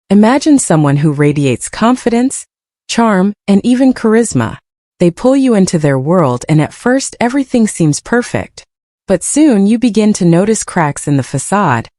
Imagine someone who radiates confidence, charm, and even charisma. They pull you into their world and at first everything seems perfect. But soon you begin to notice cracks in the facade,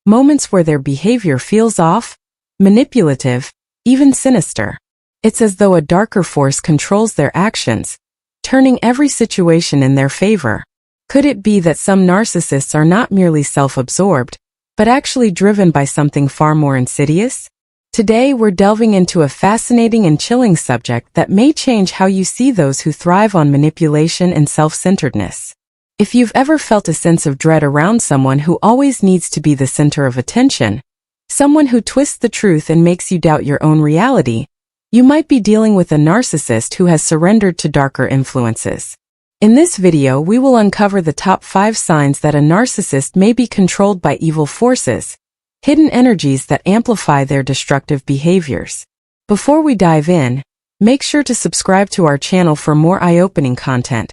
moments where their behavior feels off, manipulative, even sinister. It's as though a darker force controls their actions, turning every situation in their favor. Could it be that some narcissists are not merely self-absorbed, but actually driven by something far more insidious? Today we're delving into a fascinating and chilling subject that may change how you see those who thrive on manipulation and self-centeredness. If you've ever felt a sense of dread around someone who always needs to be the center of attention, someone who twists the truth and makes you doubt your own reality, you might be dealing with a narcissist who has surrendered to darker influences. In this video, we will uncover the top 5 signs that a narcissist may be controlled by evil forces, hidden energies that amplify their destructive behaviors. Before we dive in, make sure to subscribe to our channel for more eye-opening content.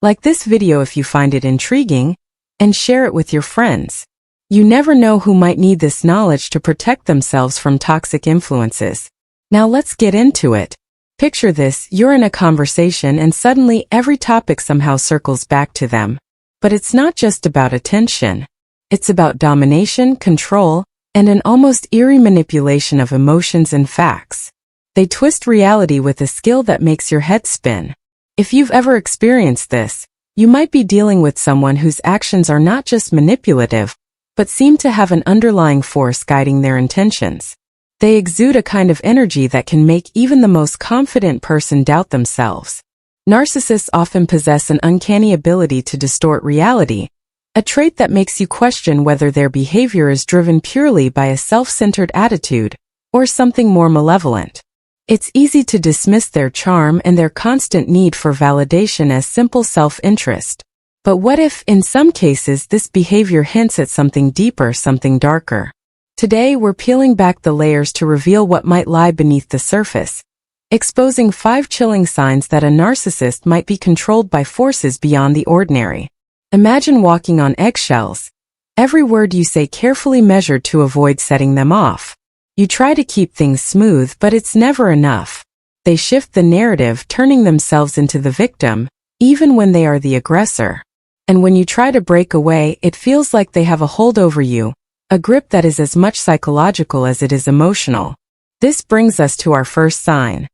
Like this video if you find it intriguing, and share it with your friends. You never know who might need this knowledge to protect themselves from toxic influences. Now let's get into it. Picture this: you're in a conversation and suddenly every topic somehow circles back to them. But it's not just about attention. It's about domination, control, and an almost eerie manipulation of emotions and facts. They twist reality with a skill that makes your head spin. If you've ever experienced this, you might be dealing with someone whose actions are not just manipulative, but seem to have an underlying force guiding their intentions. They exude a kind of energy that can make even the most confident person doubt themselves. Narcissists often possess an uncanny ability to distort reality, a trait that makes you question whether their behavior is driven purely by a self-centered attitude or something more malevolent. It's easy to dismiss their charm and their constant need for validation as simple self-interest. But what if, in some cases, this behavior hints at something deeper, something darker? Today, we're peeling back the layers to reveal what might lie beneath the surface, exposing 5 chilling signs that a narcissist might be controlled by forces beyond the ordinary. Imagine walking on eggshells, every word you say carefully measured to avoid setting them off. You try to keep things smooth, but it's never enough. They shift the narrative, turning themselves into the victim, even when they are the aggressor. And when you try to break away, it feels like they have a hold over you, a grip that is as much psychological as it is emotional. This brings us to our first sign: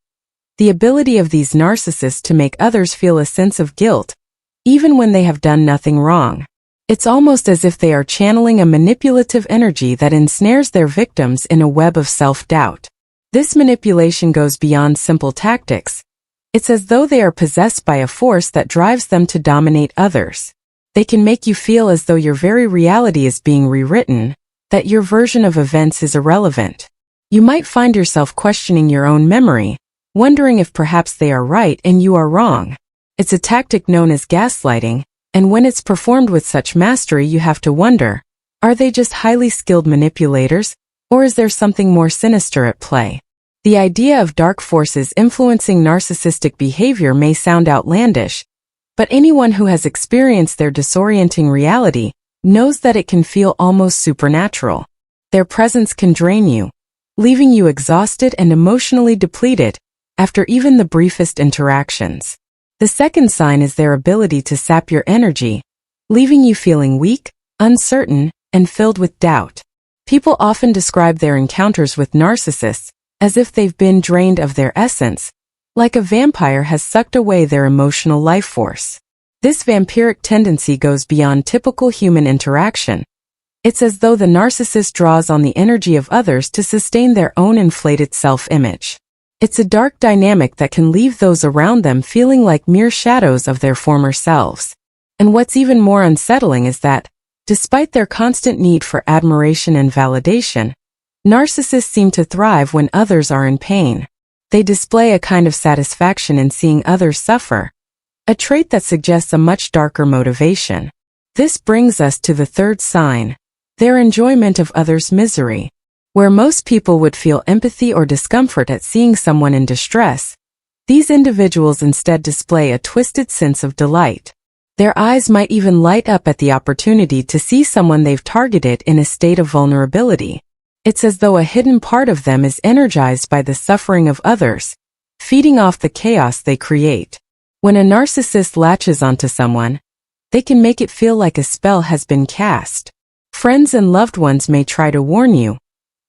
the ability of these narcissists to make others feel a sense of guilt, even when they have done nothing wrong. It's almost as if they are channeling a manipulative energy that ensnares their victims in a web of self-doubt. This manipulation goes beyond simple tactics. It's as though they are possessed by a force that drives them to dominate others. They can make you feel as though your very reality is being rewritten, that your version of events is irrelevant. You might find yourself questioning your own memory, wondering if perhaps they are right and you are wrong. It's a tactic known as gaslighting, and when it's performed with such mastery, you have to wonder, are they just highly skilled manipulators, or is there something more sinister at play? The idea of dark forces influencing narcissistic behavior may sound outlandish, but anyone who has experienced their disorienting reality knows that it can feel almost supernatural. Their presence can drain you, leaving you exhausted and emotionally depleted after even the briefest interactions. The second sign is their ability to sap your energy, leaving you feeling weak, uncertain, and filled with doubt. People often describe their encounters with narcissists as if they've been drained of their essence, like a vampire has sucked away their emotional life force. This vampiric tendency goes beyond typical human interaction. It's as though the narcissist draws on the energy of others to sustain their own inflated self-image. It's a dark dynamic that can leave those around them feeling like mere shadows of their former selves. And what's even more unsettling is that, despite their constant need for admiration and validation, narcissists seem to thrive when others are in pain. They display a kind of satisfaction in seeing others suffer, a trait that suggests a much darker motivation. This brings us to the third sign: their enjoyment of others' misery. Where most people would feel empathy or discomfort at seeing someone in distress, these individuals instead display a twisted sense of delight. Their eyes might even light up at the opportunity to see someone they've targeted in a state of vulnerability. It's as though a hidden part of them is energized by the suffering of others, feeding off the chaos they create. When a narcissist latches onto someone, they can make it feel like a spell has been cast. Friends and loved ones may try to warn you,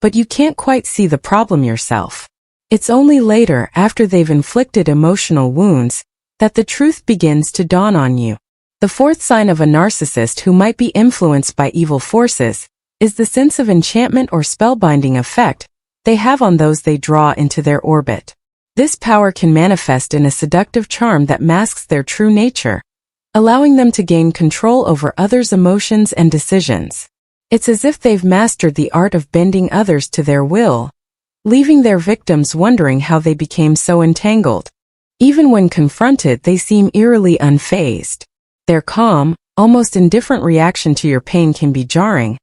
but you can't quite see the problem yourself. It's only later, after they've inflicted emotional wounds, that the truth begins to dawn on you. The fourth sign of a narcissist who might be influenced by evil forces is the sense of enchantment or spellbinding effect they have on those they draw into their orbit. This power can manifest in a seductive charm that masks their true nature, allowing them to gain control over others' emotions and decisions. It's as if they've mastered the art of bending others to their will, leaving their victims wondering how they became so entangled. Even when confronted, they seem eerily unfazed. Their calm, almost indifferent reaction to your pain can be jarring,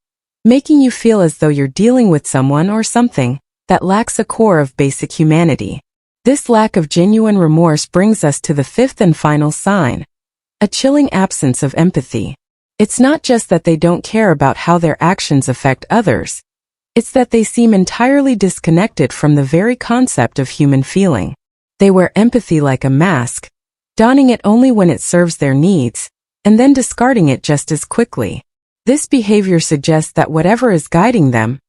making you feel as though you're dealing with someone or something that lacks a core of basic humanity. This lack of genuine remorse brings us to the fifth and final sign, a chilling absence of empathy. It's not just that they don't care about how their actions affect others, it's that they seem entirely disconnected from the very concept of human feeling. They wear empathy like a mask, donning it only when it serves their needs, and then discarding it just as quickly. This behavior suggests that whatever is guiding them,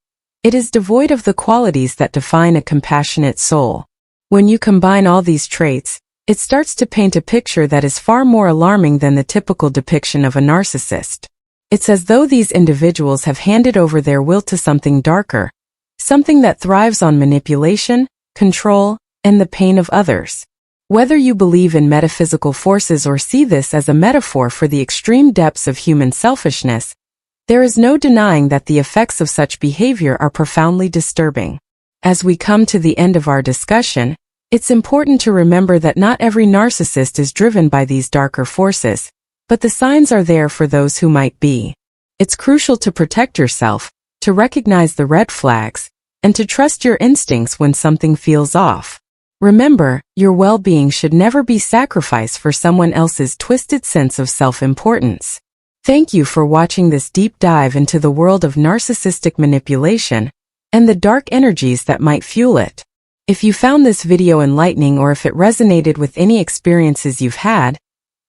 it is devoid of the qualities that define a compassionate soul. When you combine all these traits, it starts to paint a picture that is far more alarming than the typical depiction of a narcissist. It's as though these individuals have handed over their will to something darker, something that thrives on manipulation, control, and the pain of others. Whether you believe in metaphysical forces or see this as a metaphor for the extreme depths of human selfishness, there is no denying that the effects of such behavior are profoundly disturbing. As we come to the end of our discussion, it's important to remember that not every narcissist is driven by these darker forces, but the signs are there for those who might be. It's crucial to protect yourself, to recognize the red flags, and to trust your instincts when something feels off. Remember, your well-being should never be sacrificed for someone else's twisted sense of self-importance. Thank you for watching this deep dive into the world of narcissistic manipulation and the dark energies that might fuel it. If you found this video enlightening or if it resonated with any experiences you've had,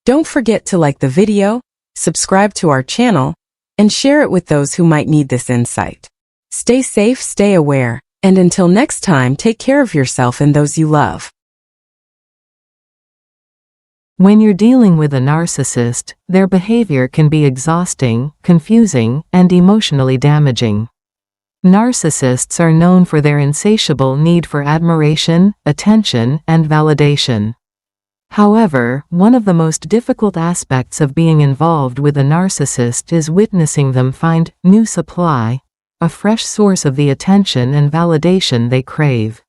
don't forget to like the video, subscribe to our channel, and share it with those who might need this insight. Stay safe, stay aware, and until next time, take care of yourself and those you love. When you're dealing with a narcissist, their behavior can be exhausting, confusing, and emotionally damaging. Narcissists are known for their insatiable need for admiration, attention, and validation. However, one of the most difficult aspects of being involved with a narcissist is witnessing them find new supply, a fresh source of the attention and validation they crave.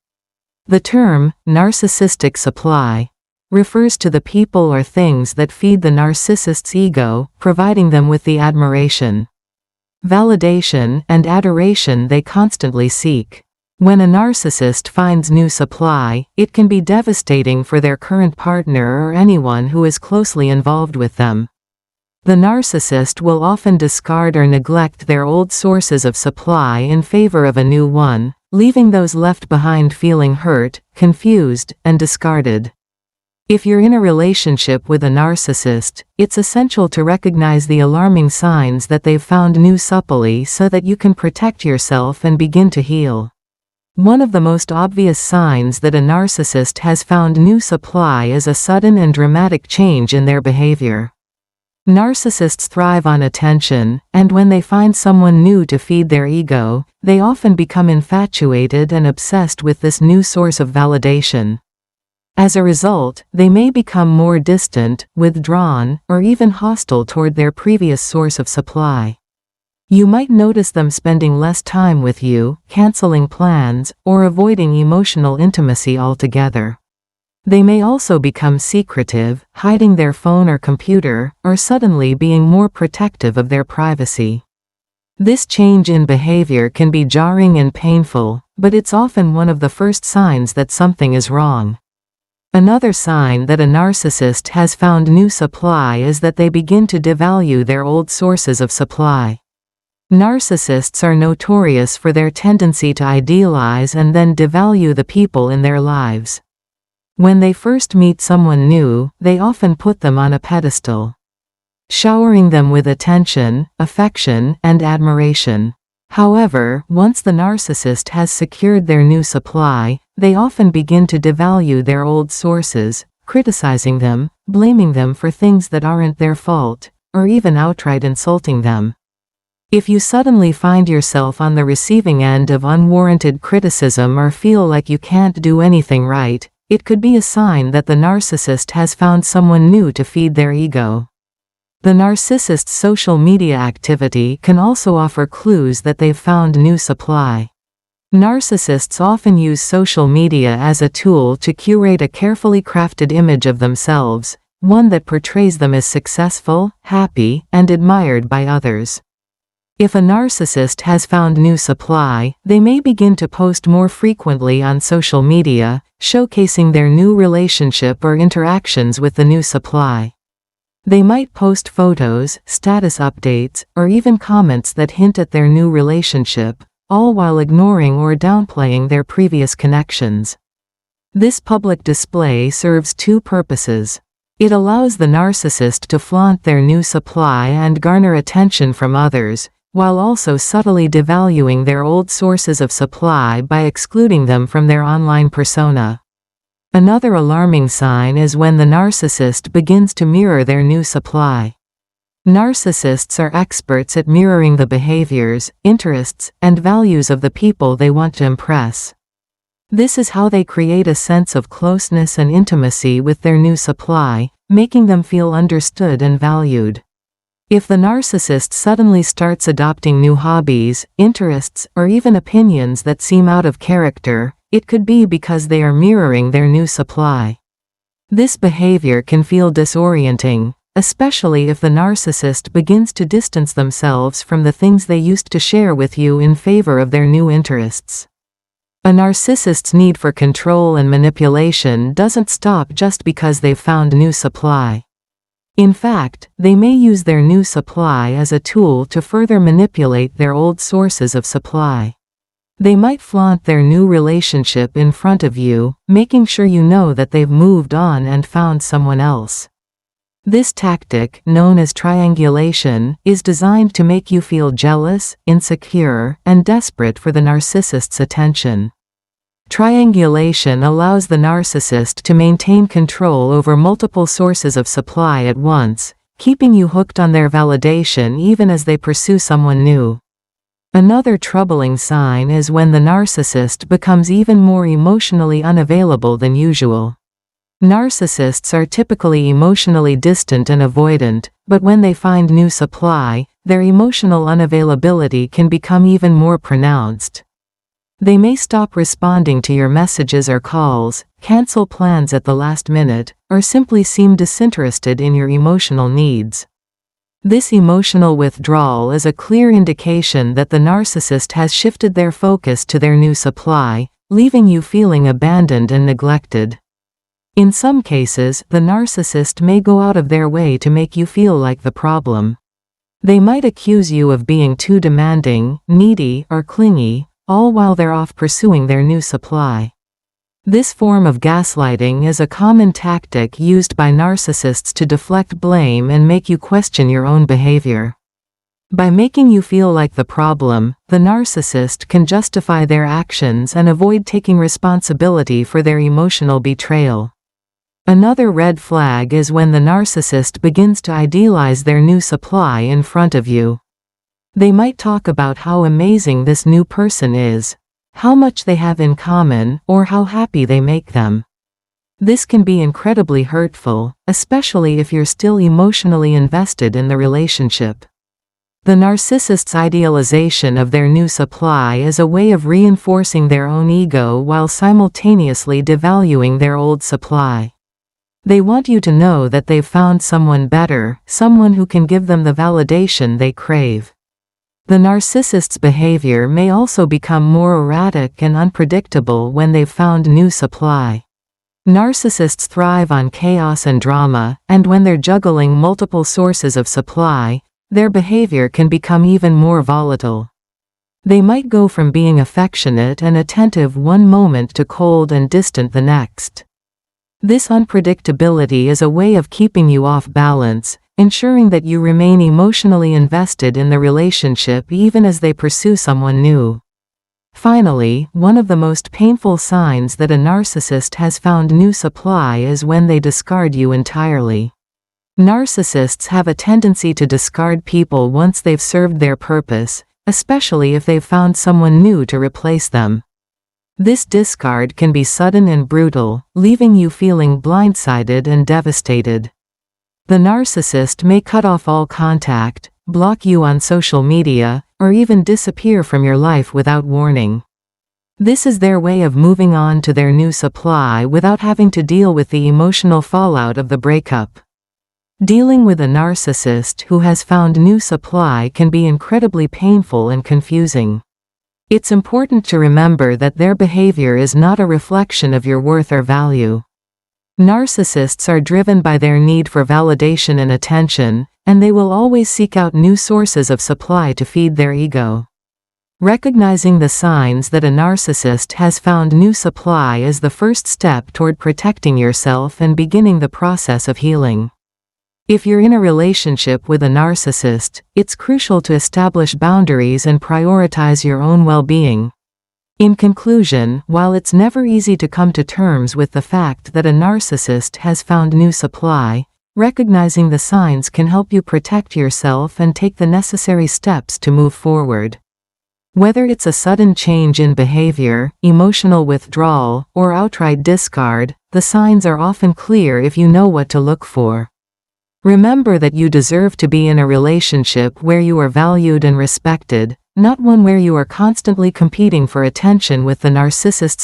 The term, narcissistic supply, refers to the people or things that feed the narcissist's ego, providing them with the admiration, validation, and adoration they constantly seek. When a narcissist finds new supply, it can be devastating for their current partner or anyone who is closely involved with them. The narcissist will often discard or neglect their old sources of supply in favor of a new one, leaving those left behind feeling hurt, confused, and discarded. If you're in a relationship with a narcissist, it's essential to recognize the alarming signs that they've found new supply so that you can protect yourself and begin to heal. One of the most obvious signs that a narcissist has found new supply is a sudden and dramatic change in their behavior. Narcissists thrive on attention, and when they find someone new to feed their ego, they often become infatuated and obsessed with this new source of validation. As a result, they may become more distant, withdrawn, or even hostile toward their previous source of supply. You might notice them spending less time with you, canceling plans, or avoiding emotional intimacy altogether. They may also become secretive, hiding their phone or computer, or suddenly being more protective of their privacy. This change in behavior can be jarring and painful, but it's often one of the first signs that something is wrong. Another sign that a narcissist has found new supply is that they begin to devalue their old sources of supply. Narcissists are notorious for their tendency to idealize and then devalue the people in their lives. When they first meet someone new, they often put them on a pedestal, showering them with attention, affection, and admiration. However, once the narcissist has secured their new supply, they often begin to devalue their old sources, criticizing them, blaming them for things that aren't their fault, or even outright insulting them. If you suddenly find yourself on the receiving end of unwarranted criticism or feel like you can't do anything right, it could be a sign that the narcissist has found someone new to feed their ego. The narcissist's social media activity can also offer clues that they've found new supply. Narcissists often use social media as a tool to curate a carefully crafted image of themselves, one that portrays them as successful, happy, and admired by others. If a narcissist has found new supply, they may begin to post more frequently on social media, showcasing their new relationship or interactions with the new supply. They might post photos, status updates, or even comments that hint at their new relationship, all while ignoring or downplaying their previous connections. This public display serves two purposes. It allows the narcissist to flaunt their new supply and garner attention from others, while also subtly devaluing their old sources of supply by excluding them from their online persona. Another alarming sign is when the narcissist begins to mirror their new supply. Narcissists are experts at mirroring the behaviors, interests, and values of the people they want to impress. This is how they create a sense of closeness and intimacy with their new supply, making them feel understood and valued. If the narcissist suddenly starts adopting new hobbies, interests, or even opinions that seem out of character, it could be because they are mirroring their new supply. This behavior can feel disorienting, especially if the narcissist begins to distance themselves from the things they used to share with you in favor of their new interests. A narcissist's need for control and manipulation doesn't stop just because they've found new supply. In fact, they may use their new supply as a tool to further manipulate their old sources of supply. They might flaunt their new relationship in front of you, making sure you know that they've moved on and found someone else. This tactic, known as triangulation, is designed to make you feel jealous, insecure, and desperate for the narcissist's attention. Triangulation allows the narcissist to maintain control over multiple sources of supply at once, keeping you hooked on their validation even as they pursue someone new. Another troubling sign is when the narcissist becomes even more emotionally unavailable than usual. Narcissists are typically emotionally distant and avoidant, but when they find new supply, their emotional unavailability can become even more pronounced. They may stop responding to your messages or calls, cancel plans at the last minute, or simply seem disinterested in your emotional needs. This emotional withdrawal is a clear indication that the narcissist has shifted their focus to their new supply, leaving you feeling abandoned and neglected. In some cases, the narcissist may go out of their way to make you feel like the problem. They might accuse you of being too demanding, needy, or clingy, all while they're off pursuing their new supply. This form of gaslighting is a common tactic used by narcissists to deflect blame and make you question your own behavior. By making you feel like the problem, the narcissist can justify their actions and avoid taking responsibility for their emotional betrayal. Another red flag is when the narcissist begins to idealize their new supply in front of you. They might talk about how amazing this new person is, how much they have in common, or how happy they make them. This can be incredibly hurtful, especially if you're still emotionally invested in the relationship. The narcissist's idealization of their new supply is a way of reinforcing their own ego while simultaneously devaluing their old supply. They want you to know that they've found someone better, someone who can give them the validation they crave. The narcissist's behavior may also become more erratic and unpredictable when they've found new supply. Narcissists thrive on chaos and drama, and when they're juggling multiple sources of supply, their behavior can become even more volatile. They might go from being affectionate and attentive one moment to cold and distant the next. This unpredictability is a way of keeping you off balance, ensuring that you remain emotionally invested in the relationship even as they pursue someone new. Finally, one of the most painful signs that a narcissist has found new supply is when they discard you entirely. Narcissists have a tendency to discard people once they've served their purpose, especially if they've found someone new to replace them. This discard can be sudden and brutal, leaving you feeling blindsided and devastated. The narcissist may cut off all contact, block you on social media, or even disappear from your life without warning. This is their way of moving on to their new supply without having to deal with the emotional fallout of the breakup. Dealing with a narcissist who has found new supply can be incredibly painful and confusing. It's important to remember that their behavior is not a reflection of your worth or value. Narcissists are driven by their need for validation and attention, and they will always seek out new sources of supply to feed their ego. Recognizing the signs that a narcissist has found new supply is the first step toward protecting yourself and beginning the process of healing. If you're in a relationship with a narcissist, it's crucial to establish boundaries and prioritize your own well-being. In conclusion, while it's never easy to come to terms with the fact that a narcissist has found new supply, recognizing the signs can help you protect yourself and take the necessary steps to move forward. Whether it's a sudden change in behavior, emotional withdrawal, or outright discard, the signs are often clear if you know what to look for. Remember that you deserve to be in a relationship where you are valued and respected, not one where you are constantly competing for attention with the narcissists